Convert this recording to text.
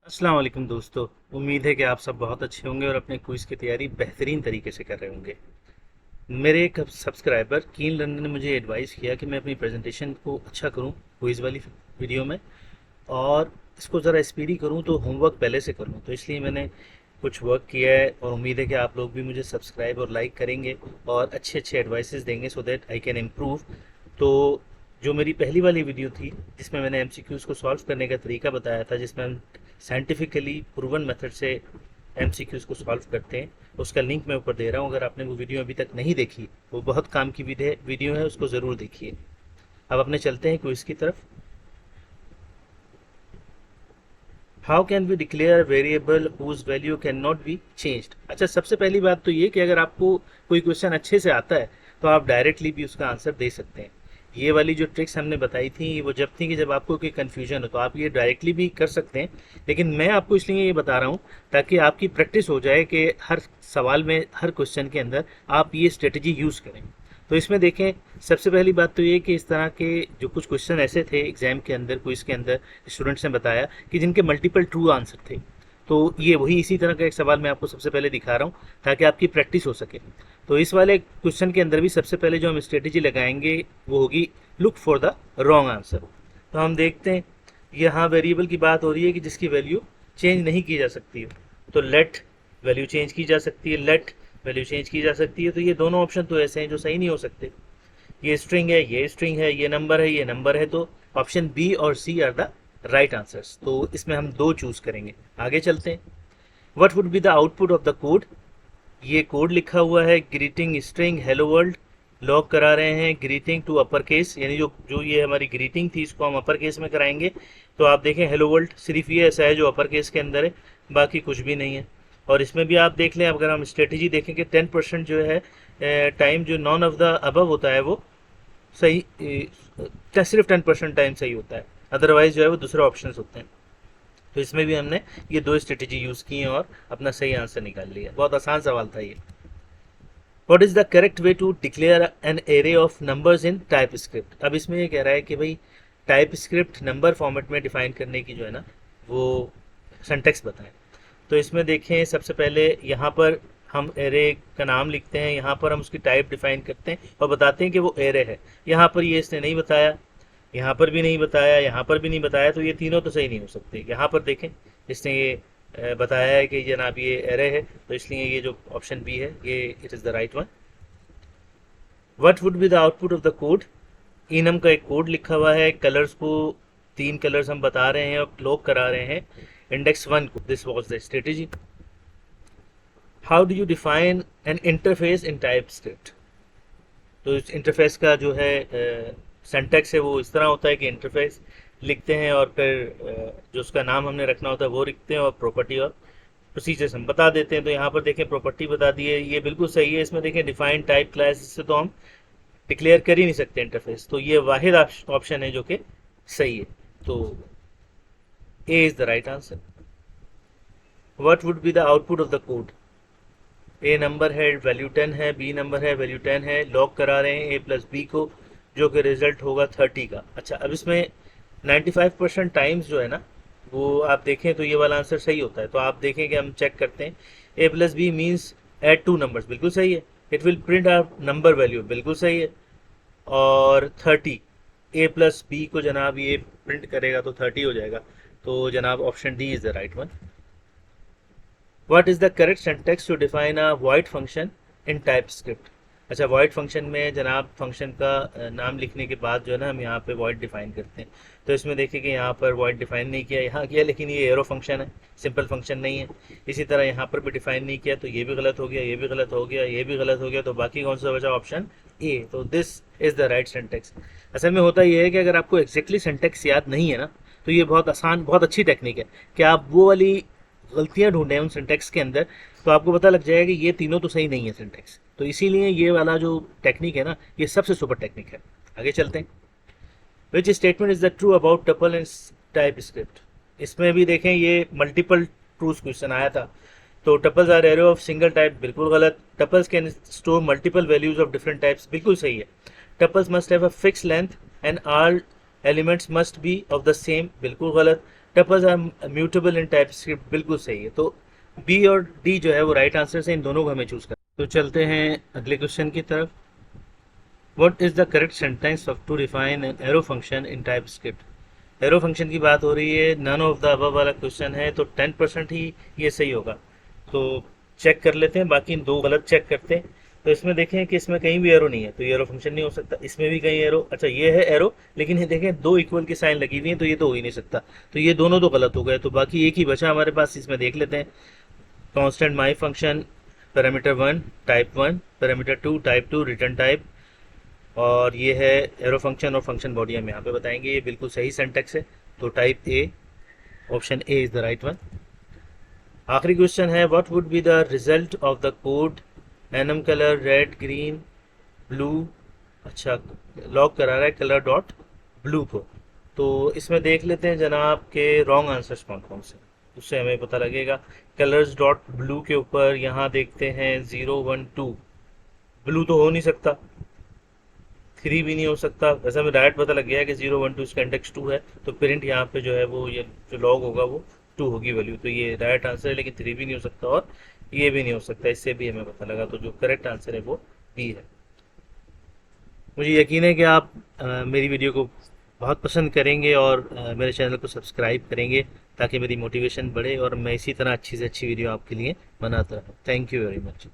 अस्सलाम वालेकुम दोस्तों। उम्मीद है कि आप सब बहुत अच्छे होंगे और अपने क्विज़ की तैयारी बेहतरीन तरीके से कर रहे होंगे। मेरे एक सब्सक्राइबर कीन लर्नर ने मुझे एडवाइस किया कि मैं अपनी प्रेजेंटेशन को अच्छा करूं क्विज़ वाली वीडियो में, और इसको ज़रा स्पीडी करूं तो होमवर्क पहले से कर लूं। तो इसलिए मैंने कुछ वर्क किया है और उम्मीद है कि आप लोग भी मुझे सब्सक्राइब और लाइक करेंगे और अच्छे अच्छे एडवाइसेस देंगे so that I can improve. तो जो मेरी पहली वाली वीडियो थी जिसमें मैंने एमसीक्यूज़ को सॉल्व करने का तरीका बताया था, जिसमें हम साइंटिफिकली प्रूवन मेथड से एमसीक्यूज़ को सॉल्व करते हैं, उसका लिंक मैं ऊपर दे रहा हूँ। अगर आपने वो वीडियो अभी तक नहीं देखी, वो बहुत काम की वीडियो है, उसको ज़रूर देखिए। अब अपने चलते हैं क्विज़ की तरफ। How can we declare variable whose value can not be changed. अच्छा, सबसे पहली बात तो ये कि अगर आपको कोई क्वेश्चन अच्छे से आता है तो आप डायरेक्टली भी उसका आंसर दे सकते हैं। ये वाली जो ट्रिक्स हमने बताई थी वो जब थी कि जब आपको कोई कन्फ्यूजन हो तो आप ये डायरेक्टली भी कर सकते हैं, लेकिन मैं आपको इसलिए ये बता रहा हूँ ताकि आपकी प्रैक्टिस हो जाए कि हर सवाल में, हर क्वेश्चन के अंदर आप ये स्ट्रेटजी यूज़ करें। तो इसमें देखें, सबसे पहली बात तो ये कि इस तरह के जो कुछ क्वेश्चन ऐसे थे एग्जाम के अंदर, क्विज के अंदर, स्टूडेंट्स ने बताया कि जिनके मल्टीपल ट्रू आंसर थे। तो ये वही इसी तरह का एक सवाल मैं आपको सबसे पहले दिखा रहा हूँ ताकि आपकी प्रैक्टिस हो सके। तो इस वाले क्वेश्चन के अंदर भी सबसे पहले जो हम स्ट्रेटेजी लगाएंगे वो होगी look for the wrong answer. तो हम देखते हैं, यहाँ वेरिएबल की बात हो रही है कि जिसकी वैल्यू चेंज नहीं की जा सकती है। तो लेट वैल्यू चेंज की जा सकती है, लेट वैल्यू चेंज की जा सकती है। तो ये दोनों ऑप्शन तो ऐसे हैं जो सही नहीं हो सकते। ये स्ट्रिंग है, ये स्ट्रिंग है, ये नंबर है, ये नंबर है। तो ऑप्शन बी और C are the right answers. तो इसमें हम दो चूज करेंगे। आगे चलते हैं। What would be the output of the code. ये कोड लिखा हुआ है greeting string hello world. Lock करा रहे हैं ग्रीटिंग टू अपर केस, यानी जो जो ये हमारी ग्रीटिंग थी इसको हम अपर केस में कराएंगे। तो आप देखें हेलो वर्ल्ड सिर्फ ये ऐसा है जो अपर केस के अंदर है, बाकी कुछ भी नहीं है। और इसमें भी आप देख लें, अगर हम स्ट्रेटेजी देखेंगे 10% जो है टाइम जो नॉन ऑफ द अबव होता है वो सही, सिर्फ 10% टाइम सही होता है, अदरवाइज जो है वो दूसरे ऑप्शन होते हैं। तो इसमें भी हमने ये दो स्ट्रेटेजी यूज़ की हैं और अपना सही आंसर निकाल लिया। बहुत आसान सवाल था ये। What is the correct way to declare an array of numbers in TypeScript. अब इसमें ये कह रहा है कि भाई टाइप स्क्रिप्ट नंबर फॉर्मेट में डिफाइन करने की जो है ना वो सिंटैक्स बताएं। तो इसमें देखें, सबसे पहले यहाँ पर हम एरे का नाम लिखते हैं, यहाँ पर हम उसकी टाइप डिफाइन करते हैं और बताते हैं कि वो एरे है। यहाँ पर ये इसने नहीं बताया, यहाँ पर भी नहीं बताया, यहाँ पर भी नहीं बताया, तो ये तीनों तो सही नहीं हो सकते। यहाँ पर देखें, इसने ये बताया है कि जनाब ये एरे है, तो इसलिए ये जो ऑप्शन बी है ये it is the right one. What would be the output of the code. Enum का एक कोड लिखा हुआ है, कलर्स को तीन कलर्स हम बता रहे हैं और लॉक करा रहे हैं इंडेक्स वन को। This was the strategy. How do you define N interface in type script. तो इस इंटरफेस का जो है सिंटैक्स है वो इस तरह होता है कि इंटरफेस लिखते हैं और फिर जो उसका नाम हमने रखना होता है वो लिखते हैं और प्रॉपर्टी और प्रोसीजर्स हम बता देते हैं। तो यहाँ पर देखें प्रॉपर्टी बता दी है, ये बिल्कुल सही है। इसमें देखें डिफाइन टाइप क्लास, इससे तो हम डिक्लेयर कर ही नहीं सकते इंटरफेस, तो ये वाहिद ऑप्शन है जो कि सही है। तो A is the right answer. What would be the output of the code. A number है, वैल्यू 10 है, बी नंबर है, वैल्यू 10 है। लॉक करा रहे हैं ए प्लस बी को, जो कि रिजल्ट होगा 30 का। अच्छा, अब इसमें 95% टाइम्स जो है ना वो आप देखें तो ये वाला आंसर सही होता है। तो आप देखें कि हम चेक करते हैं, A plus B means add two numbers, बिल्कुल सही है। It will print out number value, बिल्कुल सही है। और 30, ए प्लस बी को जनाब ये प्रिंट करेगा तो 30 हो जाएगा। तो जनाब option D is the right one. What is the correct syntax to define a void function in TypeScript. अच्छा, वॉइड फंक्शन में जनाब फंक्शन का नाम लिखने के बाद जो है ना हम यहाँ पे वॉइड डिफाइन करते हैं। तो इसमें देखिए कि यहाँ पर वॉइड डिफाइन नहीं किया, यहाँ किया, लेकिन ये एरो फंक्शन है, सिंपल फंक्शन नहीं है। इसी तरह यहाँ पर भी डिफाइन नहीं किया, तो ये भी गलत हो गया, ये भी गलत हो गया, ये भी गलत हो गया। तो बाकी कौन सा बचा, ऑप्शन ए। तो this is the right syntax. असल में होता ये है कि अगर आपको एग्जैक्टली सिंटैक्स याद नहीं है ना, तो ये बहुत आसान, बहुत अच्छी टेक्निक है कि आप वो वाली गलतियां ढूंढें उन सिंटैक्स के अंदर, तो आपको पता लग जाएगा कि ये तीनों तो सही नहीं है सिंटैक्स। तो इसीलिए ये वाला जो टेक्निक है ना, ये सबसे सुपर टेक्निक है। आगे चलते हैं। Which statement is the true about tuple in type script. इसमें भी देखें ये मल्टीपल ट्रूज क्वेश्चन आया था। तो tuples are array of single type, बिल्कुल गलत। Tuples can store multiple values of different types, बिल्कुल सही है। Tuples must have a fix length and all elements must be of the same, बिल्कुल गलत। Tuples are mutable in TypeScript, बिल्कुल सही है। तो बी और डी जो है वो राइट आंसर से, इन दोनों को हमें चूज करना। तो चलते हैं अगले क्वेश्चन की तरफ। What is the correct sentence of to define an arrow function in TypeScript. Arrow function की बात हो रही है, नन ऑफ द अबव वाला क्वेश्चन है, तो 10% ही ये सही होगा। तो चेक कर लेते हैं, बाकी दो गलत चेक करते हैं। तो इसमें देखें कि इसमें कहीं भी एरो नहीं है, तो ये एरो फंक्शन नहीं हो सकता। इसमें भी कहीं एरो, अच्छा ये है एरो, लेकिन ये देखें दो इक्वल की साइन लगी हुई है, तो ये तो हो ही नहीं सकता। तो ये दोनों तो गलत हो गए। तो बाकी एक ही बचा हमारे पास, इसमें देख लेते हैं। कांस्टेंट माई function parameter 1 type 1, parameter 2 type 2, return type, और ये है एरो फंक्शन और फंक्शन बॉडी हम यहाँ पे बताएंगे। ये बिल्कुल सही सिंटैक्स है। तो type A, option A is the right one. आखिरी क्वेश्चन है, what would be the result of the code annum colour red green blue. अच्छा, लॉक करा रहा है कलर डॉट ब्लू को। तो इसमें देख लेते हैं जनाब के रॉन्ग आंसर्स कौन कौन से, उससे हमें पता लगेगा। कलर्स डॉट ब्लू के ऊपर यहाँ देखते हैं 0 1 2, ब्लू तो हो नहीं सकता, 3 भी नहीं हो सकता। वैसे हमें डायरेक्ट पता लग गया है कि 0 1 2 इसका इंडेक्स 2 है, तो प्रिंट यहाँ पे जो है वो, ये जो लॉग होगा वो 2 होगी वैल्यू। तो ये राइट आंसर है, लेकिन 3 भी नहीं हो सकता और ये भी नहीं हो सकता, इससे भी हमें पता लगा। तो जो करेक्ट आंसर है वो बी है। मुझे यकीन है कि आप मेरी वीडियो को बहुत पसंद करेंगे और मेरे चैनल को सब्सक्राइब करेंगे, ताकि मेरी मोटिवेशन बढ़े और मैं इसी तरह अच्छी से अच्छी वीडियो आपके लिए बनाता रहूँ। Thank you very much.